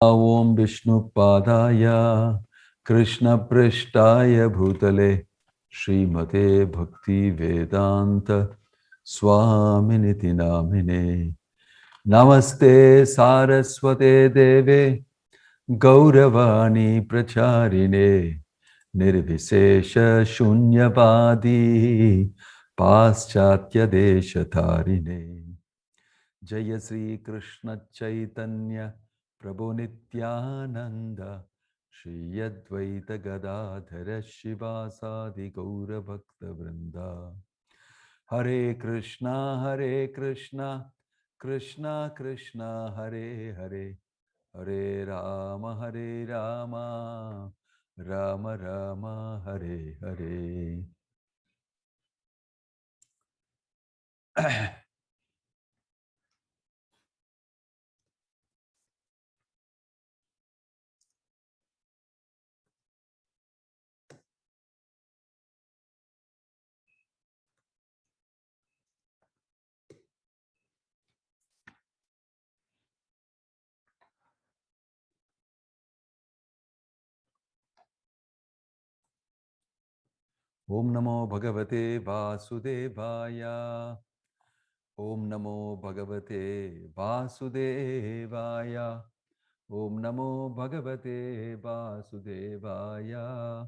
Om Vishnu Padaya Krishna Prishtaya Bhutale Srimate Bhakti Vedanta Swaminiti Namine Namaste Saraswate Deve Gauravani Pracharine Nirvisesha Shunyavadi Paschatya Deshatarine Jaya Sri Krishna Chaitanya Prabhu Nityananda Shri Advaita Gadadhara Shivasadi Gaura Bhakta Vrinda Hare Krishna Krishna Krishna Hare Hare Hare Rama Rama Rama Hare Hare Om Namo Bhagavate Vasudevaya Om Namo Bhagavate Vasudevaya Om Namo Bhagavate Vasudevaya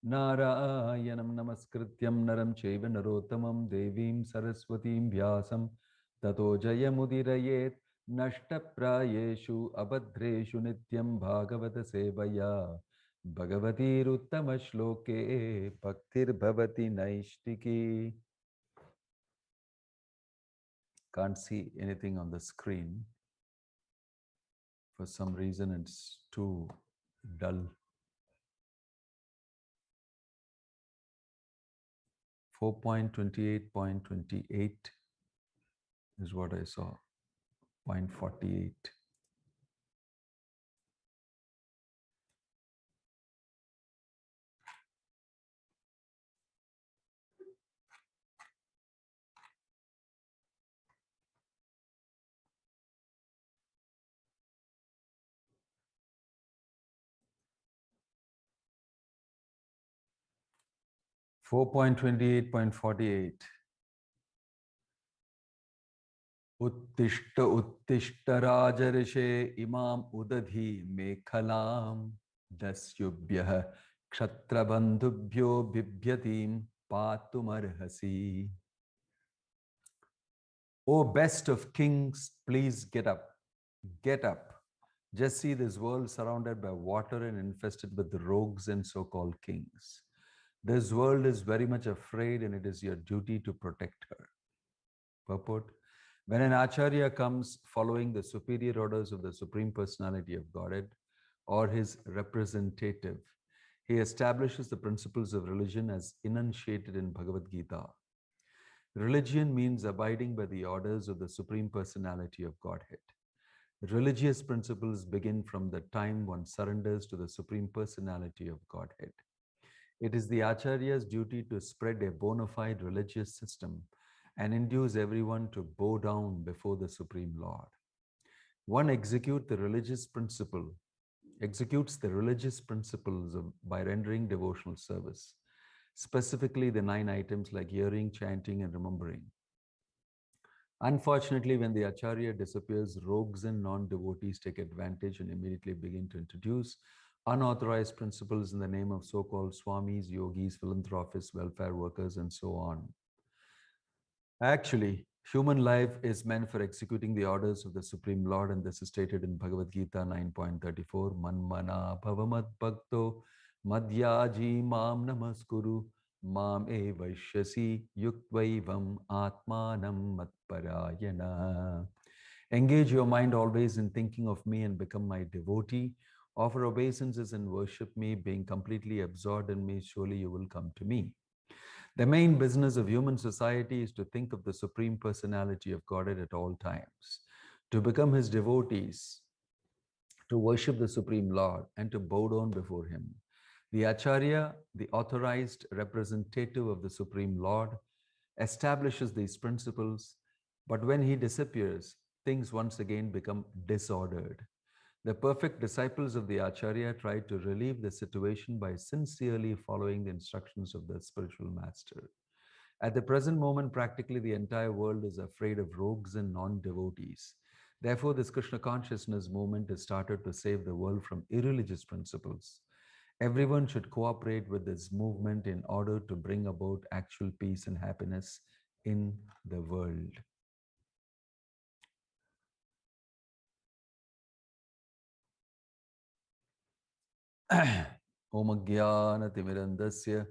Narayanam Namaskrityam Naram Chaiva Narottamam Devim Saraswatim Vyasam Tato Jayamudirayet Nashta Prayeshu Abhadreshu Nityam Bhagavata Sevaya Bhagavati Ruttama Shloke Bhaktir Bhavati Naishtiki. Can't see anything on the screen. For some reason, it's too dull. 4.28.28 is what I saw. 0.48. Uttishta Uttishta Rajarishe Imam Udadhi Mekhalam Dasyubhyah Kshatrabandhubhyo Bibhyatim Patumarhasi. O best of kings, please get up. Get up. Just see this world surrounded by water and infested with the rogues and so-called kings. This world is very much afraid and it is your duty to protect her. Purport. When an Acharya comes following the superior orders of the Supreme Personality of Godhead or his representative, he establishes the principles of religion as enunciated in Bhagavad Gita. Religion means abiding by the orders of the Supreme Personality of Godhead. Religious principles begin from the time one surrenders to the Supreme Personality of Godhead. It is the Acharya's duty to spread a bona fide religious system and induce everyone to bow down before the Supreme Lord. One executes the religious principles by rendering devotional service, specifically the 9 items like hearing, chanting, and remembering. Unfortunately, when the Acharya disappears, rogues and non-devotees take advantage and immediately begin to introduce unauthorized principles in the name of so-called swamis, yogis, philanthropists, welfare workers, and so on. Actually, human life is meant for executing the orders of the Supreme Lord, and this is stated in Bhagavad Gita 9.34. Manmana bhavamad bhakto madhyaji mam namaskuru mam evashyasi yuktvaivam atmanam matparayana. Engage your mind always in thinking of me and become my devotee. Offer obeisances and worship me, being completely absorbed in me, surely you will come to me. The main business of human society is to think of the Supreme Personality of Godhead at all times, to become his devotees, to worship the Supreme Lord, and to bow down before him. The Acharya, the authorized representative of the Supreme Lord, establishes these principles, but when he disappears, things once again become disordered. The perfect disciples of the Acharya tried to relieve the situation by sincerely following the instructions of the spiritual master. At the present moment, practically the entire world is afraid of rogues and non devotees. Therefore, this Krishna consciousness movement is started to save the world from irreligious principles. Everyone should cooperate with this movement in order to bring about actual peace and happiness in the world. Om Jnanatimirandasya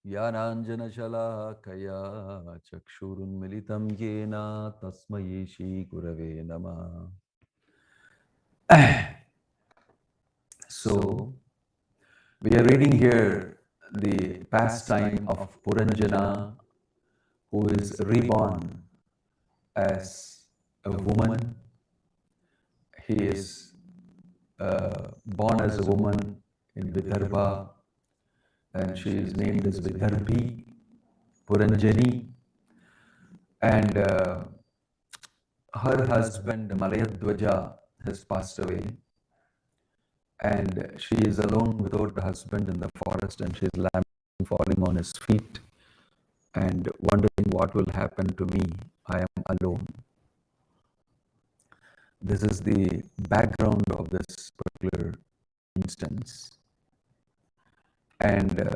Jnananjanashalakaya Chakshurunmilitam Yena Tasmaye Shri Gurave Namah. So, we are reading here the pastime of Puranjana, who is reborn as a woman. He is born as a woman in Vidarbha, and she is named as Vidarbhi, Puranjani, and her husband Malayadwaja has passed away, and she is alone without a husband in the forest, and she is lamenting, falling on his feet and wondering what will happen to me. I am alone. This is the background of this particular instance. And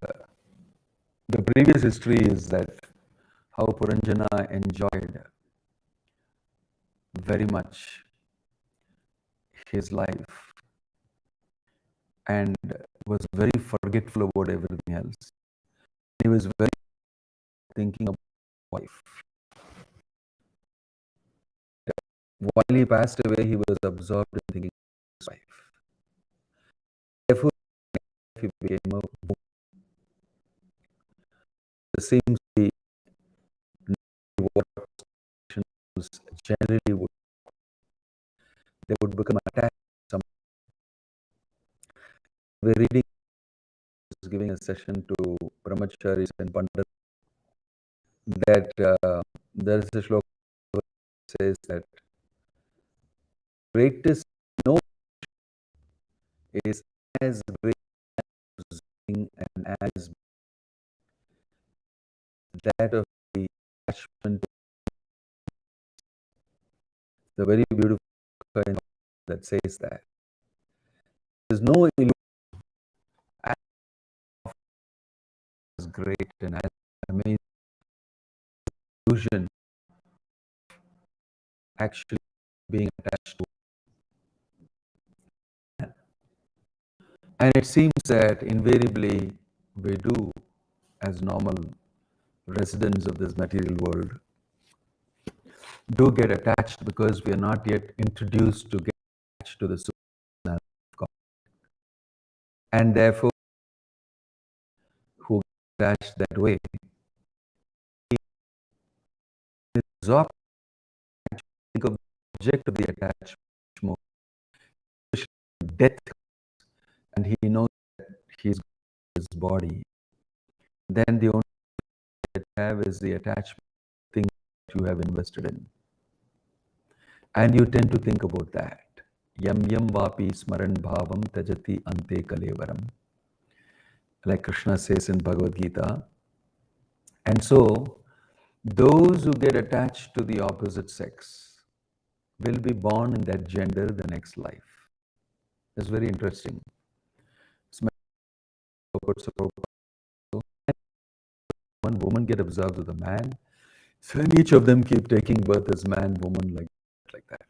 the previous history is that how Puranjana enjoyed very much his life and was very forgetful about everything else. He was very thinking of wife. While he passed away, he was absorbed in thinking of his wife. Therefore, he became a woman. It seems to be what generally would, they would become attached to someone. We're reading, giving a session to brahmacharis and pandits, that there is a shloka that says that greatest no is as great as being and as that of the attachment. The very beautiful kind that says that there is no illusion as great and as amazing illusion actually being attached to. And it seems that invariably we do, as normal residents of this material world, do get attached because we are not yet introduced to get attached to the supernatural of God. And therefore, who get attached that way, is absorbed, think of the object of the attachment more, death, and he knows that he's his body. Then the only thing that you have is the attachment thing that you have invested in. And you tend to think about that. Yam yam vapi smaran bhavam tajati ante kalevaram. Like Krishna says in Bhagavad Gita. And so, those who get attached to the opposite sex will be born in that gender the next life. It's very interesting. One woman get absorbed with a man, so each of them keep taking birth as man, woman, like that.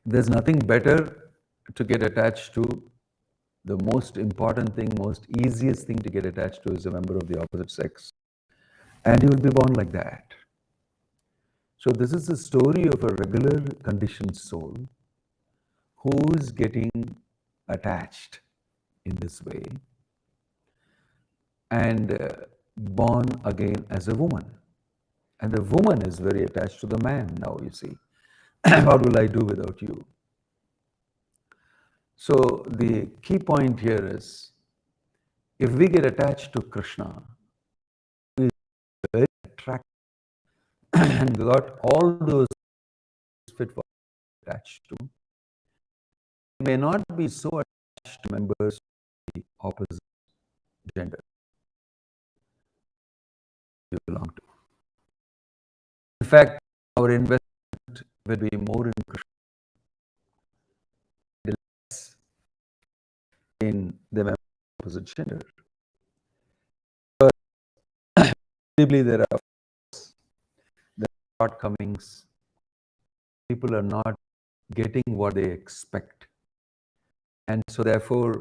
There's nothing better to get attached to. The most important thing, most easiest thing to get attached to is a member of the opposite sex. And you will be born like that. So this is the story of a regular conditioned soul who is getting attached in this way and born again as a woman. And the woman is very attached to the man now, you see. What will I do without you? So the key point here is, if we get attached to Krishna, who is very attractive and got all those fit for attached to, may not be so attached to members of the opposite gender you belong to. In fact, our investment will be more in Krishna, less in the members of opposite gender. But there are shortcomings. People are not getting what they expect. And so therefore,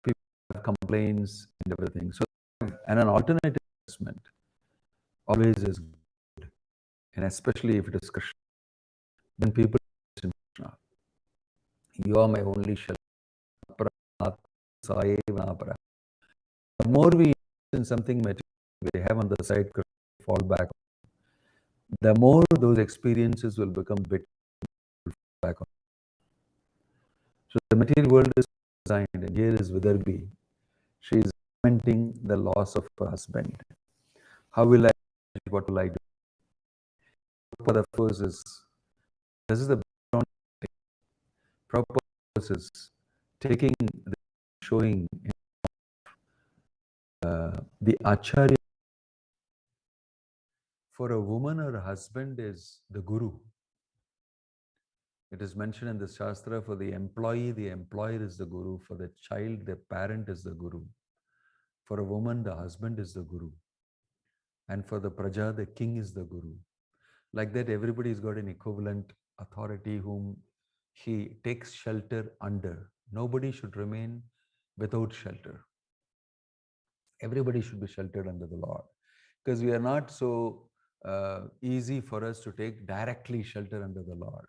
people have complaints and everything. So, and an alternative investment always is good. And especially if it is Krishna. Then people in Krishna. You are my only shelter. The more we invest in something material we have on the side, fall back, the more those experiences will become bitter back on. So the material world is designed, and here is Vidarbhi. She is lamenting the loss of her husband. How will I? What will I do? Prabhupada first is this is the background. Prabhupada first is taking showing the acharya. For a woman, her husband is the guru. It is mentioned in the Shastra, for the employee, the employer is the guru. For the child, the parent is the guru. For a woman, the husband is the guru. And for the praja, the king is the guru. Like that, everybody's got an equivalent authority whom he takes shelter under. Nobody should remain without shelter. Everybody should be sheltered under the Lord. Because we are not so easy for us to take directly shelter under the Lord.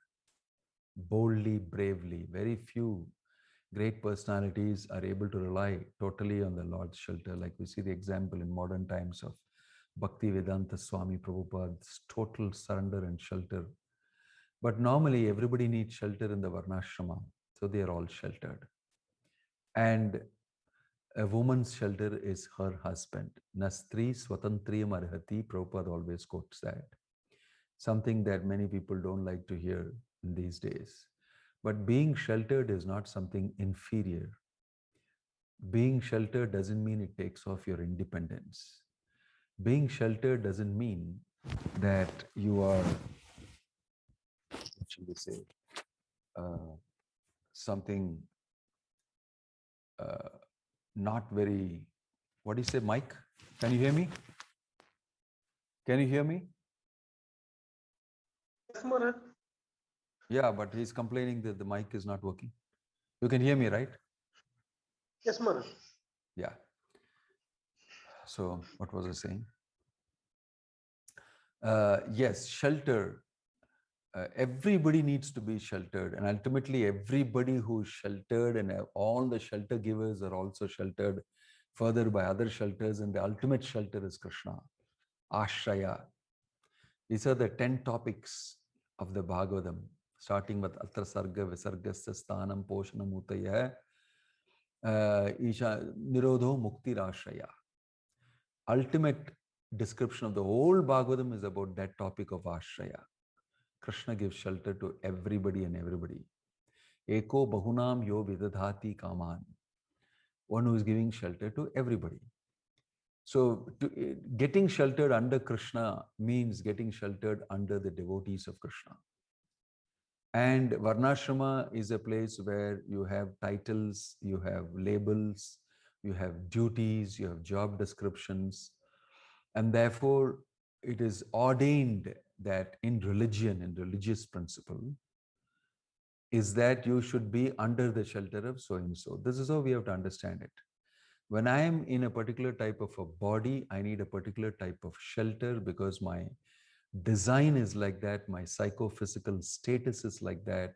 Boldly, bravely. Very few great personalities are able to rely totally on the Lord's shelter. Like we see the example in modern times of Bhakti Vedanta Swami Prabhupada's total surrender and shelter. But normally everybody needs shelter in the Varnashrama. So they are all sheltered. And a woman's shelter is her husband. Nastri Swatantriyam Arhati, Prabhupada always quotes that. Something that many people don't like to hear in these days. But being sheltered is not something inferior. Being sheltered doesn't mean it takes off your independence. Being sheltered doesn't mean that you are, what should we say, something not very, what do you say, Mike? Can you hear me? Can you hear me? Yes, Maharaj. Yeah, but he's complaining that the mic is not working. You can hear me, right? Yes, Maharaj. Yeah. So what was I saying? Yes, shelter. Everybody needs to be sheltered, and ultimately everybody who is sheltered and all the shelter givers are also sheltered further by other shelters, and the ultimate shelter is Krishna. Ashraya. These are the 10 topics of the Bhagavatam, starting with Atra Sarga Visargasya Sthanam Poshanam Utaya Isha Nirodho Mukti Rashraya. Ultimate description of the whole Bhagavatam is about that topic of Ashraya. Krishna gives shelter to everybody and everybody. Eko Bahunam Yo Vidadhati Kaman. One who is giving shelter to everybody. So getting sheltered under Krishna means getting sheltered under the devotees of Krishna. And Varnashrama is a place where you have titles, you have labels, you have duties, you have job descriptions. And therefore, it is ordained that in religion, in religious principle, is that you should be under the shelter of so and so. This is how we have to understand it. When I am in a particular type of a body, I need a particular type of shelter because my design is like that, my psychophysical status is like that,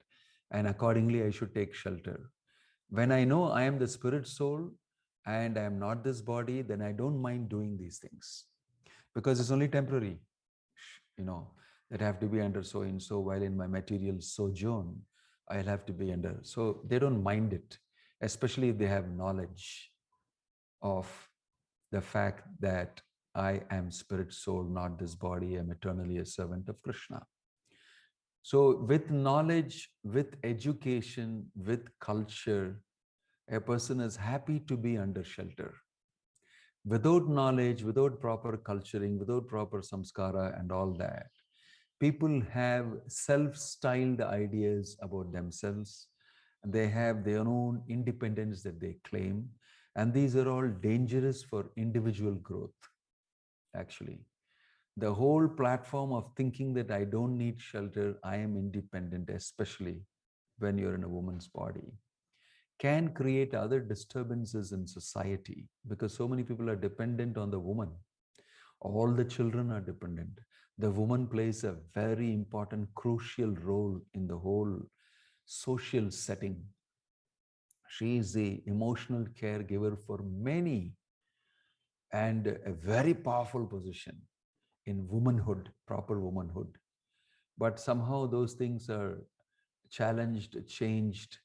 and accordingly I should take shelter. When I know I am the spirit soul and I am not this body, then I don't mind doing these things because it's only temporary. That I have to be under so and so, while in my material sojourn, I'll have to be under. So they don't mind it, especially if they have knowledge of the fact that I am spirit soul, not this body. I'm eternally a servant of Krishna. So, with knowledge, with education, with culture, a person is happy to be under shelter. Without knowledge, without proper culturing, without proper samskara and all that, people have self styled ideas about themselves. They have their own independence that they claim. And these are all dangerous for individual growth, actually. The whole platform of thinking that I don't need shelter, I am independent, especially when you're in a woman's body, can create other disturbances in society because so many people are dependent on the woman. All the children are dependent. The woman plays a very important, crucial role in the whole social setting. She is the emotional caregiver for many and a very powerful position in womanhood, proper womanhood. But somehow those things are challenged, changed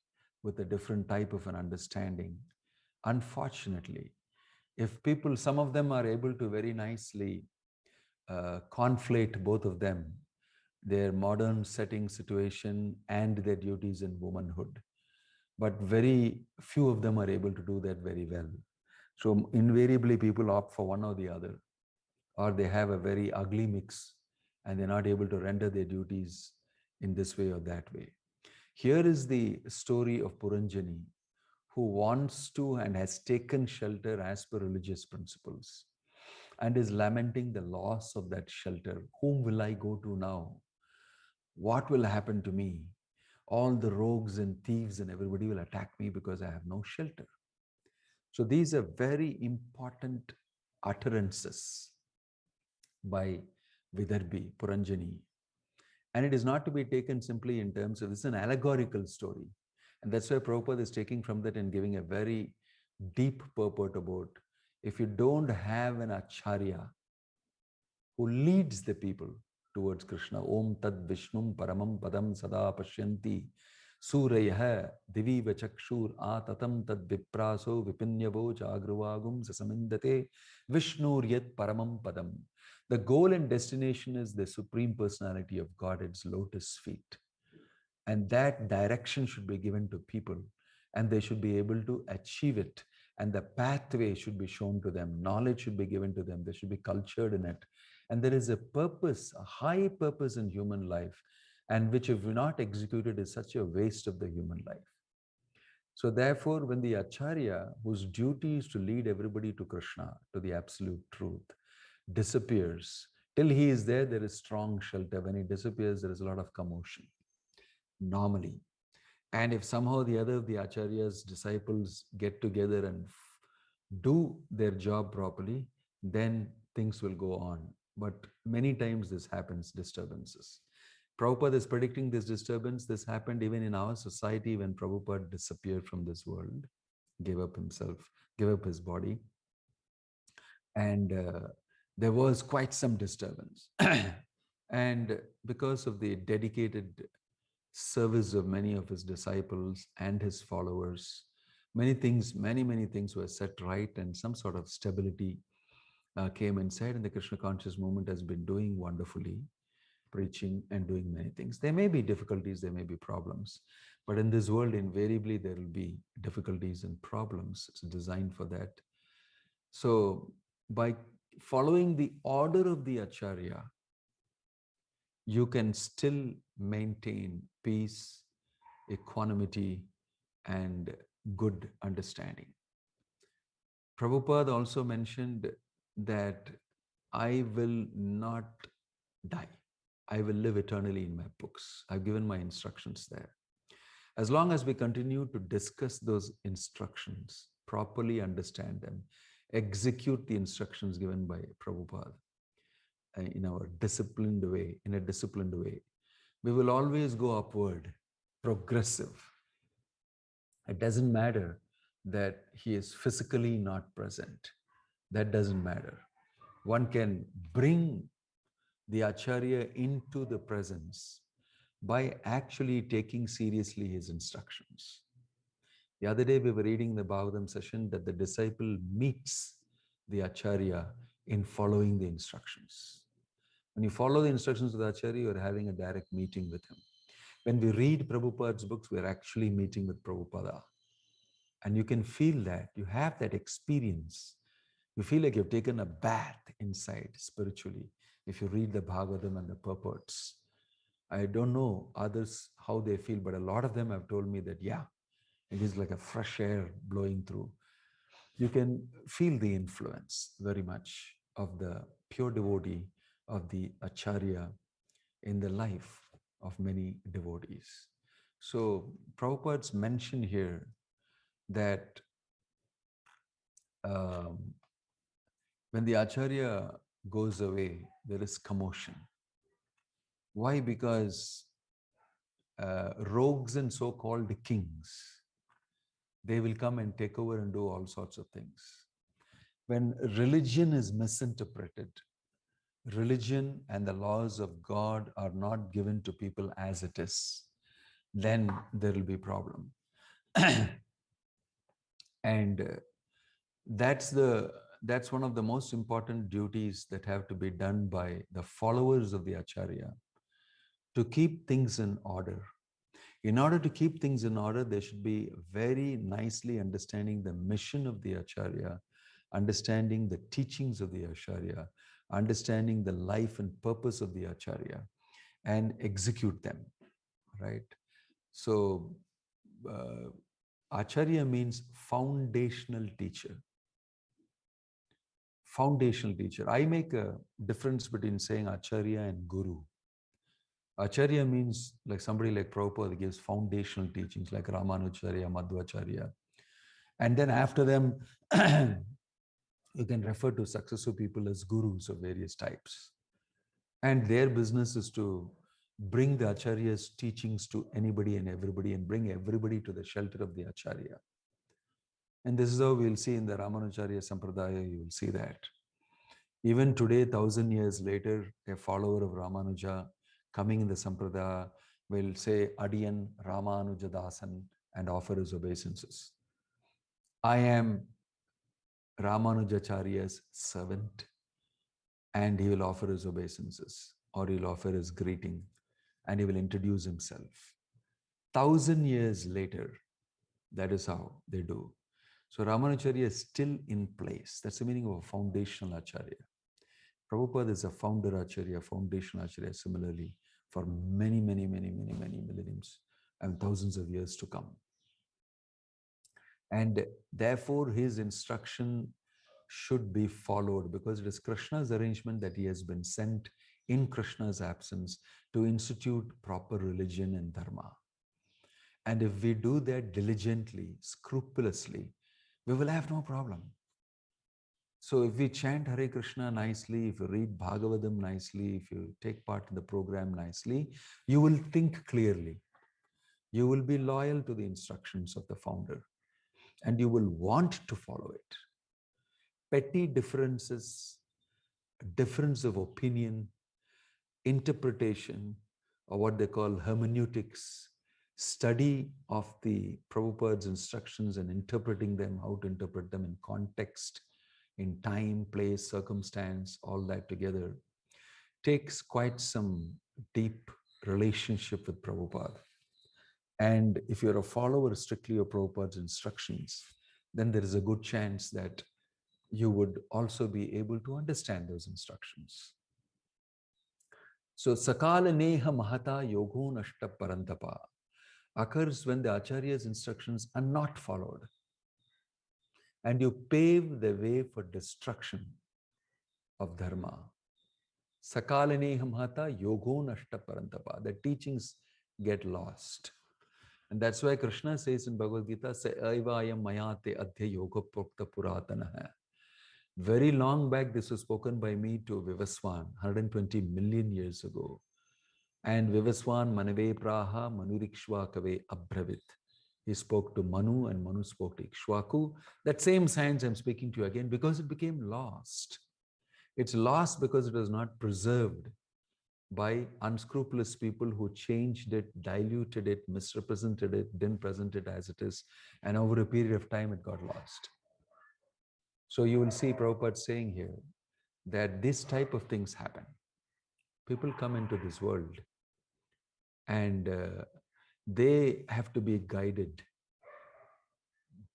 with a different type of an understanding. Unfortunately, if people, some of them are able to very nicely conflate both of them, their modern setting situation and their duties in womanhood. But very few of them are able to do that very well. So invariably, people opt for one or the other, or they have a very ugly mix and they're not able to render their duties in this way or that way. Here is the story of Puranjani, who wants to and has taken shelter as per religious principles and is lamenting the loss of that shelter. Whom will I go to now? What will happen to me? All the rogues and thieves and everybody will attack me because I have no shelter. So these are very important utterances by Vidarbhi, Puranjani. And it is not to be taken simply in terms of, it's an allegorical story. And that's why Prabhupada is taking from that and giving a very deep purport about if you don't have an acharya who leads the people towards Krishna. Om Tad Vishnum Paramam Padam Sada Pashyanti Surayah Divi Vachakshur Atatam Tad Vipraso Vipinyavo Jagruvagum Sasamindate Vishnur Yat Paramam Padam. The goal and destination is the Supreme Personality of God, its lotus feet. And that direction should be given to people, and they should be able to achieve it. And the pathway should be shown to them. Knowledge should be given to them. They should be cultured in it. And there is a purpose, a high purpose in human life, and which, if not executed, is such a waste of the human life. So, therefore, when the Acharya, whose duty is to lead everybody to Krishna, to the absolute truth, disappears, till he is there, there is strong shelter. When he disappears, there is a lot of commotion, normally. And if somehow the other of the Acharya's disciples get together and do their job properly, then things will go on. But many times this happens, disturbances. Prabhupada is predicting this disturbance. This happened even in our society when Prabhupada disappeared from this world, gave up himself, gave up his body. And there was quite some disturbance. And because of the dedicated service of many of his disciples and his followers, many things, many things were set right, and some sort of stability came inside. And the Krishna conscious movement has been doing wonderfully, preaching and doing many things. There may be difficulties, there may be problems, but in this world, invariably, there will be difficulties and problems. It's designed for that. So, by following the order of the Acharya, you can still maintain peace, equanimity, and good understanding. Prabhupada also mentioned that I will not die. I will live eternally in my books. I've given my instructions there. As long as we continue to discuss those instructions, properly understand them, execute the instructions given by Prabhupada in our disciplined way, in a disciplined way, we will always go upward, progressive. It doesn't matter that he is physically not present. That doesn't matter. One can bring the Acharya into the presence by actually taking seriously his instructions. The other day we were reading the Bhagavatam session that the disciple meets the Acharya in following the instructions. When you follow the instructions of the Acharya, you're having a direct meeting with him. When we read Prabhupada's books, we're actually meeting with Prabhupada. And you can feel that, you have that experience. You feel like you've taken a bath inside spiritually if you read the Bhagavatam and the purports. I don't know others how they feel, but a lot of them have told me that, yeah, it is like a fresh air blowing through. You can feel the influence very much of the pure devotee, of the Acharya in the life of many devotees. So Prabhupada's mentioned here that um, when the Acharya goes away, there is commotion. Why? Because rogues and so-called kings, they will come and take over and do all sorts of things. When religion is misinterpreted, religion and the laws of God are not given to people as it is, then there will be problem. And that's one of the most important duties that have to be done by the followers of the Acharya, to keep things in order. In order to keep things in order, they should be very nicely understanding the mission of the Acharya, understanding the teachings of the Acharya, understanding the life and purpose of the Acharya, and execute them, right? So, Acharya means foundational teacher. Foundational teacher. I make a difference between saying Acharya and Guru. Acharya means like somebody like Prabhupada gives foundational teachings like Ramanujacharya, Madhvacharya. And then after them, you can refer to successful people as gurus of various types. And their business is to bring the Acharya's teachings to anybody and everybody and bring everybody to the shelter of the Acharya. And this is how we'll see in the Ramanujacharya Sampradaya, you will see that. Even today, 1,000 years later, a follower of Ramanuja coming in the Sampradaya will say Adiyan Ramanujadasan and offer his obeisances. I am Ramanujacharya's servant, and he will offer his obeisances, or he'll offer his greeting, and he will introduce himself. 1,000 years later, that is how they do. So Ramanujacharya is still in place. That's the meaning of a foundational Acharya. Prabhupada is a founder Acharya, foundational Acharya, similarly, for many, many, many, many, many millenniums and thousands of years to come. And therefore, his instruction should be followed because it is Krishna's arrangement that he has been sent in Krishna's absence to institute proper religion and dharma. And if we do that diligently, scrupulously, we will have no problem. So if we chant Hare Krishna nicely, if you read Bhagavatam nicely, if you take part in the program nicely, you will think clearly. You will be loyal to the instructions of the founder and you will want to follow it. Petty differences, difference of opinion, interpretation, or what they call hermeneutics, study of the Prabhupada's instructions and interpreting them, how to interpret them in context, in time, place, circumstance, all that together, takes quite some deep relationship with Prabhupada. And if you're a follower strictly of Prabhupada's instructions, then there is a good chance that you would also be able to understand those instructions. So Sakala Neha Mahata Yogo Nashta Parantapa occurs when the Acharya's instructions are not followed. And you pave the way for destruction of dharma. Sakala Neha Mahata Yogo Nashta Parantapa. The teachings get lost. And that's why Krishna says in Bhagavad Gita, Se Aivayam Mayate Adhya Yoga Prokta Puratanaha. Very long back, this was spoken by me to Vivaswan, 120 million years ago. And Vivaswan Manave Praha Manurikshwakave Abravit. He spoke to Manu and Manu spoke to Ikshwaku. That same science I'm speaking to you again because it became lost. It's lost because it was not preserved by unscrupulous people who changed it, diluted it, misrepresented it, didn't present it as it is. And over a period of time, it got lost. So you will see Prabhupada saying here that this type of things happen. People come into this world and they have to be guided.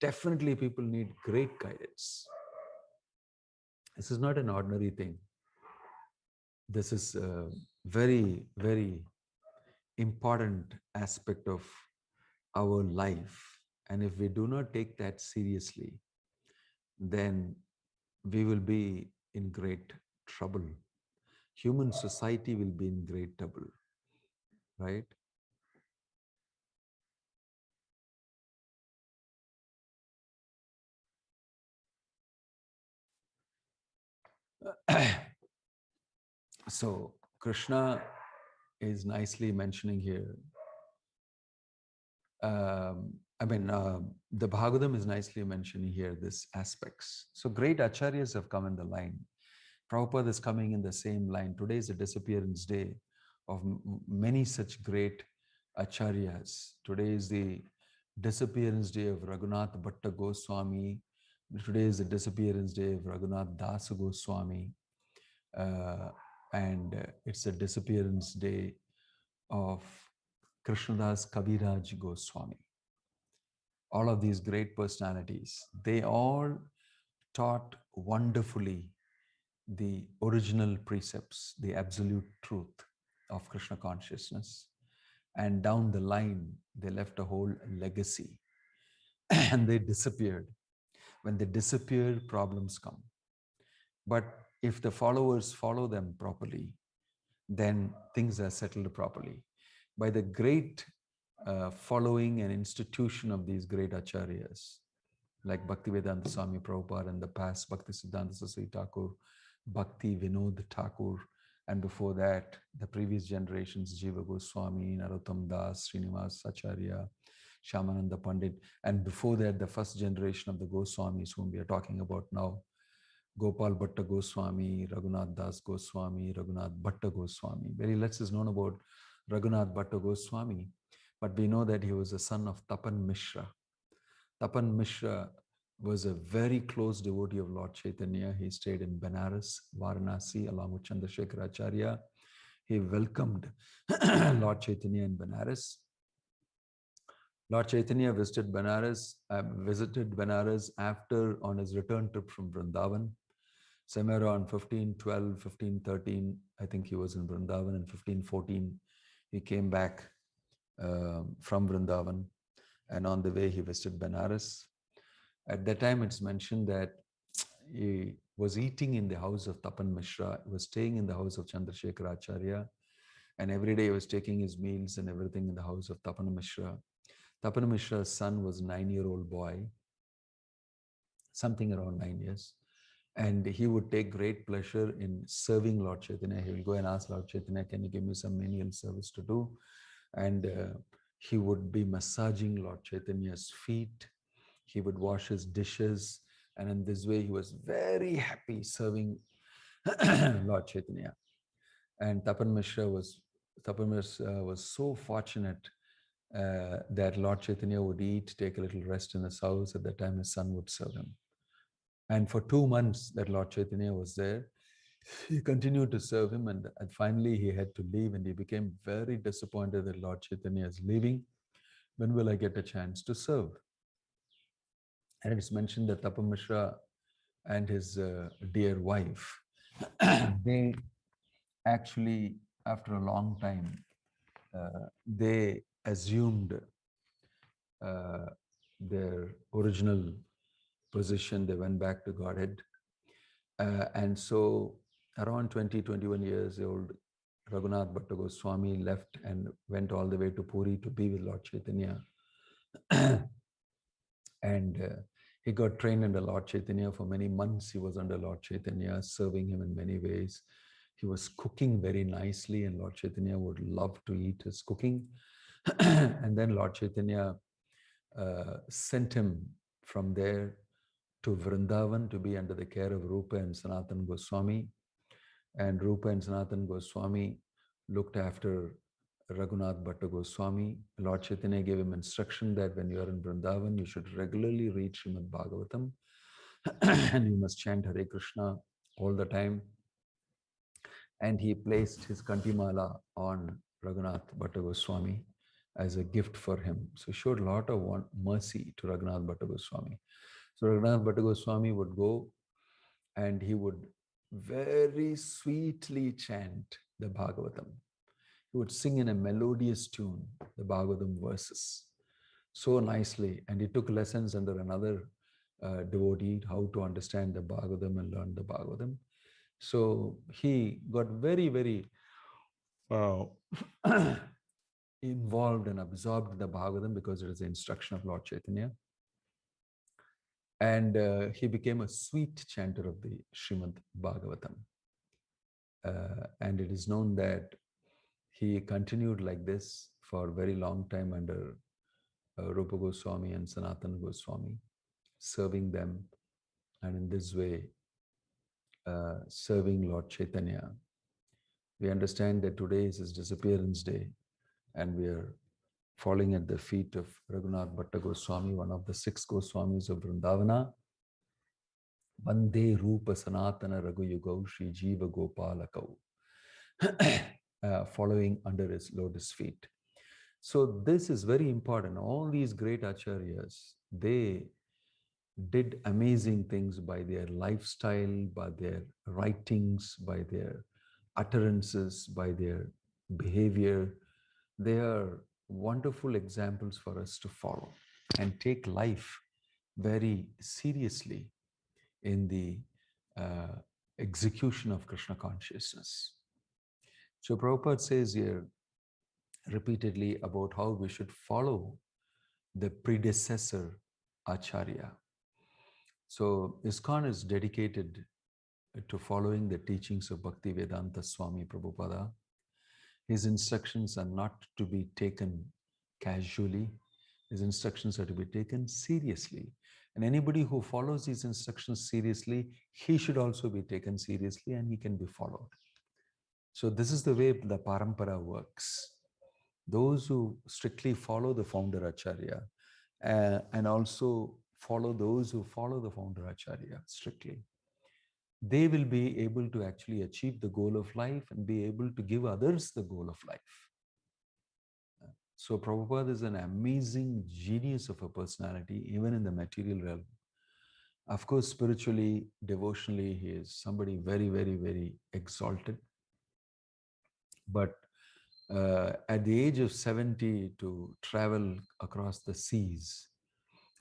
Definitely, people need great guidance. This is not an ordinary thing. This is a very, very important aspect of our life. And if we do not take that seriously, then we will be in great trouble. Human society will be in great trouble, right? So, Krishna is nicely mentioning here. The Bhagavatam is nicely mentioning here this aspects. So, great acharyas have come in the line. Prabhupada is coming in the same line. Today is the disappearance day of many such great acharyas. Today is the disappearance day of Raghunath Bhatta Goswami. Today is the disappearance day of Raghunath Das Goswami. And it's a disappearance day of Krishnadas Kaviraj Goswami. All of these great personalities, they all taught wonderfully the original precepts, the absolute truth of Krishna consciousness. And down the line, they left a whole legacy and they disappeared. When they disappeared, problems come. But if the followers follow them properly, then things are settled properly. By the great following and institution of these great acharyas, like Bhaktivedanta Swami Prabhupada and the past Bhakti Siddhanta Saraswati Thakur, Bhakti Vinod Thakur, and before that, the previous generations, Jiva Goswami, Narottam Das, Srinivas Acharya, Shyamananda Pandit, and before that, the first generation of the Goswamis, whom we are talking about now, Gopal Bhatta Goswami, Raghunath Das Goswami, Raghunath Bhatta Goswami. Very less is known about Raghunath Bhatta Goswami, but we know that he was a son of Tapan Mishra. Tapan Mishra was a very close devotee of Lord Chaitanya. He stayed in Benares, Varanasi, along with Chandrasekhar Acharya. He welcomed Lord Chaitanya in Benares. Lord Chaitanya visited Benares after on his return trip from Vrindavan. Somewhere around 1512, 1513, I think he was in Vrindavan. In 1514, he came back from Vrindavan, and on the way he visited Benares. At that time, it's mentioned that he was eating in the house of Tapan Mishra, he was staying in the house of Chandrasekhar Acharya, and every day he was taking his meals and everything in the house of Tapan Mishra. Tapan Mishra's son was a 9-year-old boy, something around 9 years. And he would take great pleasure in serving Lord Chaitanya. He will go and ask Lord Chaitanya, can you give me some menial service to do? And he would be massaging Lord Chaitanya's feet. He would wash his dishes. And in this way, he was very happy serving Lord Chaitanya. And Tapan Mishra was so fortunate that Lord Chaitanya would eat, take a little rest in his house. At that time, his son would serve him. And for 2 months that Lord Chaitanya was there, he continued to serve him. And finally, he had to leave, and he became very disappointed that Lord Chaitanya is leaving. When will I get a chance to serve? And it's mentioned that Tapan Mishra and his dear wife, they actually, after a long time, they assumed their original position. They went back to Godhead. And so around 20, 21 years old, Raghunath Bhatta Goswami left and went all the way to Puri to be with Lord Chaitanya. And he got trained under Lord Chaitanya. For many months, he was under Lord Chaitanya, serving him in many ways. He was cooking very nicely, and Lord Chaitanya would love to eat his cooking. And then Lord Chaitanya sent him from there to Vrindavan to be under the care of Rupa and Sanatan Goswami. And Rupa and Sanatan Goswami looked after Raghunath Bhatta Goswami. Lord Chaitanya gave him instruction that when you are in Vrindavan, you should regularly read Srimad Bhagavatam and you must chant Hare Krishna all the time. And he placed his Kantimala on Raghunath Bhatta Goswami as a gift for him. So he showed a lot of mercy to Raghunath Bhatta Goswami. So Raghunath Bhatta Goswami would go and he would very sweetly chant the Bhagavatam. He would sing in a melodious tune the Bhagavatam verses so nicely. And he took lessons under another devotee how to understand the Bhagavatam and learn the Bhagavatam. So he got very, very uh, involved and absorbed in the Bhagavatam because it is the instruction of Lord Chaitanya. And he became a sweet chanter of the Srimad Bhagavatam. And it is known that he continued like this for a very long time under Rupa Goswami and Sanatana Goswami, serving them, and in this way, serving Lord Chaitanya. We understand that today is his disappearance day, and we are falling at the feet of Raghunath Bhatta Goswami, one of the 6 Goswamis of Vrindavana. Vande Rupa Sanatana Raghuyugau Shri Jiva Gopalakau, following under his lotus feet. So this is very important. All these great acharyas, they did amazing things by their lifestyle, by their writings, by their utterances, by their behavior. They are wonderful examples for us to follow and take life very seriously in the execution of Krishna consciousness. So Prabhupada says here repeatedly about how we should follow the predecessor Acharya. So ISKCON is dedicated to following the teachings of Bhaktivedanta Swami Prabhupada. His instructions are not to be taken casually. His instructions are to be taken seriously. And anybody who follows these instructions seriously, he should also be taken seriously and he can be followed. So this is the way the parampara works. Those who strictly follow the founder Acharya and also follow those who follow the founder Acharya strictly, they will be able to actually achieve the goal of life and be able to give others the goal of life. So Prabhupada is an amazing genius of a personality, even in the material realm. Of course, spiritually, devotionally, he is somebody very, very, very exalted. But at the age of 70, to travel across the seas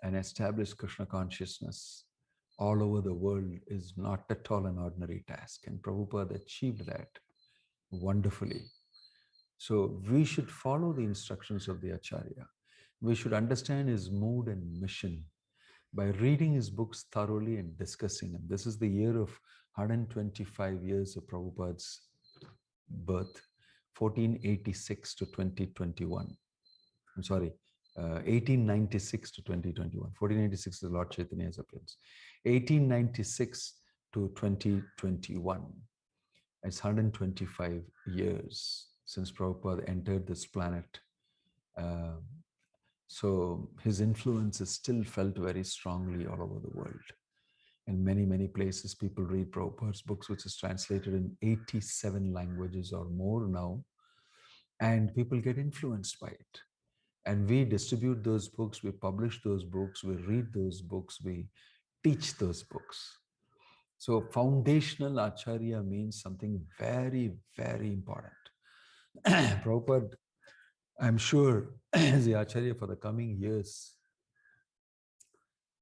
and establish Krishna consciousness all over the world is not at all an ordinary task. And Prabhupada achieved that wonderfully. So we should follow the instructions of the Acharya. We should understand his mood and mission by reading his books thoroughly and discussing them. This is the year of 125 years of Prabhupada's birth, 1486 to 2021. I'm sorry, 1896 to 2021. 1486 is Lord Chaitanya's appearance. 1896 to 2021. It's 125 years since Prabhupada entered this planet. So his influence is still felt very strongly all over the world. In many, many places, people read Prabhupada's books, which is translated in 87 languages or more now. And people get influenced by it. And we distribute those books, we publish those books, we read those books, we teach those books. So foundational Acharya means something very, very important. Prabhupada, I'm sure, is the Acharya for the coming years.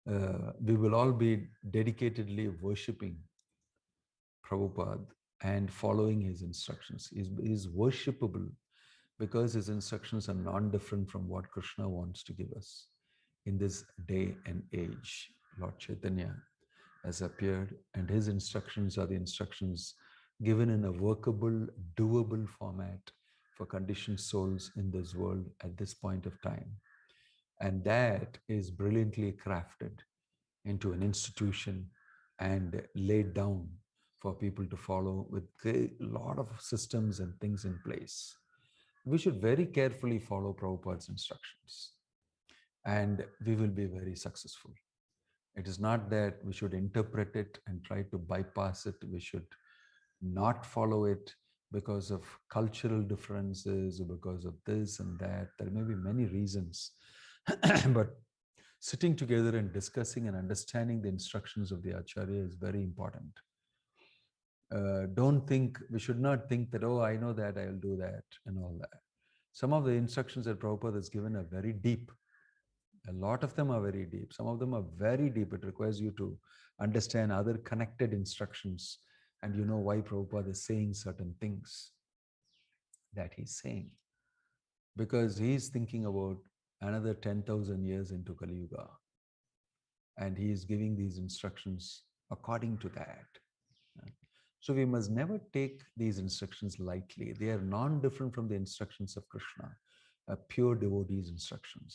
We will all be dedicatedly worshipping Prabhupada and following his instructions. He's worshipable because his instructions are non-different from what Krishna wants to give us in this day and age. Lord Chaitanya has appeared, and his instructions are the instructions given in a workable, doable format for conditioned souls in this world at this point of time. And that is brilliantly crafted into an institution and laid down for people to follow with a lot of systems and things in place. We should very carefully follow Prabhupada's instructions, and we will be very successful. It is not that we should interpret it and try to bypass it. We should not follow it. because of cultural differences, or because of this and that. There may be many reasons. But sitting together and discussing and understanding the instructions of the Acharya is very important. Don't think, we should not think that, oh, I know that, I'll do that, and all that. Some of the instructions that Prabhupada has given are very deep. A lot of them are very deep. Some of them are very deep. It requires you to understand other connected instructions, and you know why Prabhupada is saying certain things that he's saying. Because he's thinking about another 10,000 years into Kali Yuga, and he is giving these instructions according to that. So we must never take these instructions lightly. They are non different from the instructions of Krishna, pure devotees' instructions.